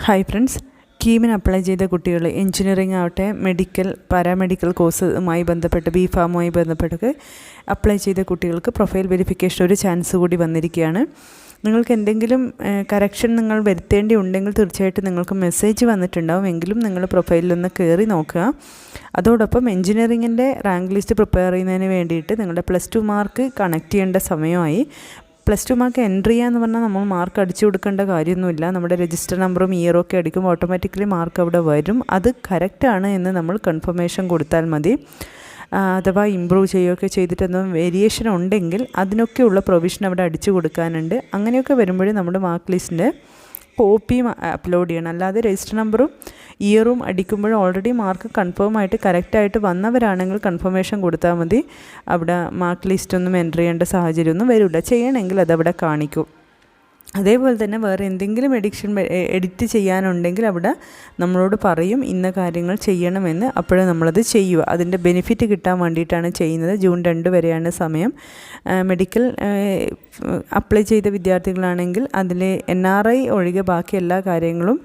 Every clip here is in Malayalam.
ഹായ് ഫ്രണ്ട്സ്, കീമിന് അപ്ലൈ ചെയ്ത കുട്ടികൾ എഞ്ചിനീയറിംഗ് ആവട്ടെ, മെഡിക്കൽ പാരാമെഡിക്കൽ കോഴ്സുമായി ബന്ധപ്പെട്ട് ഫാമുമായി ബന്ധപ്പെട്ടൊക്കെ അപ്ലൈ ചെയ്ത കുട്ടികൾക്ക് പ്രൊഫൈൽ വെരിഫിക്കേഷൻ ഒരു ചാൻസ് കൂടി വന്നിരിക്കുകയാണ്. നിങ്ങൾക്ക് എന്തെങ്കിലും കറക്ഷൻ നിങ്ങൾ വരുത്തേണ്ടി ഉണ്ടെങ്കിൽ തീർച്ചയായിട്ടും നിങ്ങൾക്ക് മെസ്സേജ് വന്നിട്ടുണ്ടാവും. എങ്കിലും നിങ്ങൾ പ്രൊഫൈലിലൊന്ന് കയറി നോക്കുക. അതോടൊപ്പം എഞ്ചിനീയറിങ്ങിൻ്റെ റാങ്ക് ലിസ്റ്റ് പ്രിപ്പയർ ചെയ്യുന്നതിന് വേണ്ടിയിട്ട് നിങ്ങളുടെ +2 മാർക്ക് കണക്ട് ചെയ്യേണ്ട സമയമായി. +2 മാർക്ക് എൻട്രി ചെയ്യാന്ന് പറഞ്ഞാൽ നമ്മൾ മാർക്ക് അടിച്ചു കൊടുക്കേണ്ട കാര്യമൊന്നുമില്ല. നമ്മുടെ രജിസ്റ്റർ നമ്പറും ഇയറും ഒക്കെ അടിക്കുമ്പോൾ ഓട്ടോമാറ്റിക്കലി മാർക്ക് അവിടെ വരും. അത് കറക്റ്റാണ് എന്ന് നമ്മൾ കൺഫർമേഷൻ കൊടുത്താൽ മതി. അഥവാ ഇമ്പ്രൂവ് ചെയ്യുകയൊക്കെ ചെയ്തിട്ടൊന്നും വേരിയേഷൻ ഉണ്ടെങ്കിൽ അതിനൊക്കെയുള്ള പ്രൊവിഷൻ അവിടെ അടിച്ചു കൊടുക്കാനുണ്ട്. അങ്ങനെയൊക്കെ വരുമ്പോഴേ നമ്മുടെ മാർക്ക് ലിസ്റ്റിൻ്റെ കോപ്പിയും അപ്ലോഡ് ചെയ്യണം. അല്ലാതെ രജിസ്റ്റർ നമ്പറും ഇയറും അടിക്കുമ്പോൾ ഓൾറെഡി മാർക്ക് കൺഫേം ആയിട്ട് കറക്റ്റായിട്ട് വന്നവരാണെങ്കിൽ കൺഫർമേഷൻ കൊടുത്താൽ മതി. അവിടെ മാർക്ക് ലിസ്റ്റൊന്നും എൻ്റർ ചെയ്യേണ്ട സാഹചര്യമൊന്നും വരില്ല. ചെയ്യണമെങ്കിൽ അതവിടെ കാണിക്കും. അതേപോലെ തന്നെ വേറെ എന്തെങ്കിലും എഡിറ്റ് ചെയ്യാനുണ്ടെങ്കിൽ അവിടെ നമ്മളോട് പറയും ഇന്ന കാര്യങ്ങൾ ചെയ്യണമെന്ന്. അപ്പോഴേ നമ്മളത് ചെയ്യുക. അതിൻ്റെ ബെനിഫിറ്റ് കിട്ടാൻ വേണ്ടിയിട്ടാണ് ചെയ്യുന്നത്. ജൂൺ 2 വരെയാണ് സമയം. മെഡിക്കൽ അപ്ലൈ ചെയ്ത വിദ്യാർത്ഥികളാണെങ്കിൽ അതിൽ NRI ഒഴികെ ബാക്കി എല്ലാ കാര്യങ്ങളും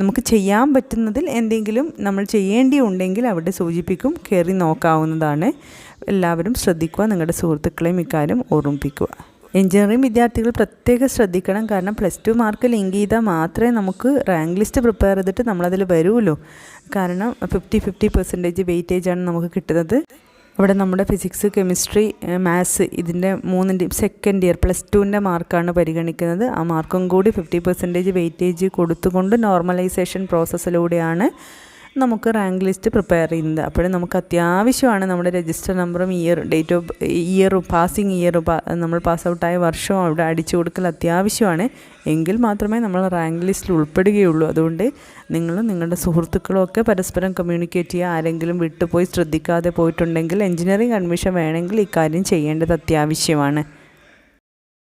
നമുക്ക് ചെയ്യാൻ പറ്റുന്നതിൽ എന്തെങ്കിലും നമ്മൾ ചെയ്യേണ്ടിയുണ്ടെങ്കിൽ അവിടെ സൂചിപ്പിക്കും, കയറി നോക്കാവുന്നതാണ്. എല്ലാവരും ശ്രദ്ധിക്കുക. നിങ്ങളുടെ സുഹൃത്തുക്കളെയും ഇക്കാര്യം ഓർമ്മിപ്പിക്കുക. എഞ്ചിനീയറിംഗ് വിദ്യാർത്ഥികൾ പ്രത്യേകം ശ്രദ്ധിക്കണം. കാരണം +2 മാർക്ക് ലിങ്ക് ചെയ്താൽ മാത്രമേ നമുക്ക് റാങ്ക് ലിസ്റ്റ് പ്രിപ്പയർ ചെയ്തിട്ട് നമ്മളതിൽ വരുമല്ലോ. കാരണം 50% വെയിറ്റേജാണ് നമുക്ക് കിട്ടുന്നത്. അവിടെ നമ്മുടെ ഫിസിക്സ്, കെമിസ്ട്രി, മാത്സ് ഇതിൻ്റെ 3ൻ്റെയും സെക്കൻഡ് ഇയർ +2ൻ്റെ മാർക്കാണ് പരിഗണിക്കുന്നത്. ആ മാർക്കും കൂടി 50% വെയിറ്റേജ് കൊടുത്തുകൊണ്ട് നോർമലൈസേഷൻ പ്രോസസ്സിലൂടെയാണ് നമുക്ക് റാങ്ക് ലിസ്റ്റ് പ്രിപ്പയർ ചെയ്യുന്നത്. അപ്പോഴും നമുക്ക് അത്യാവശ്യമാണ് നമ്മുടെ രജിസ്റ്റർ നമ്പറും ഇയറും പാസിങ് ഇയറും നമ്മൾ പാസ് ഔട്ടായ വർഷവും അവിടെ അടിച്ചു കൊടുക്കൽ അത്യാവശ്യമാണ്. എങ്കിൽ മാത്രമേ നമ്മൾ റാങ്ക് ലിസ്റ്റിൽ ഉൾപ്പെടുകയുള്ളൂ. അതുകൊണ്ട് നിങ്ങളും നിങ്ങളുടെ സുഹൃത്തുക്കളും ഒക്കെ പരസ്പരം കമ്മ്യൂണിക്കേറ്റ് ചെയ്യുക. ആരെങ്കിലും വിട്ടുപോയി ശ്രദ്ധിക്കാതെ പോയിട്ടുണ്ടെങ്കിൽ എഞ്ചിനീയറിംഗ് അഡ്മിഷൻ വേണമെങ്കിൽ ഇക്കാര്യം ചെയ്യേണ്ടത് അത്യാവശ്യമാണ്.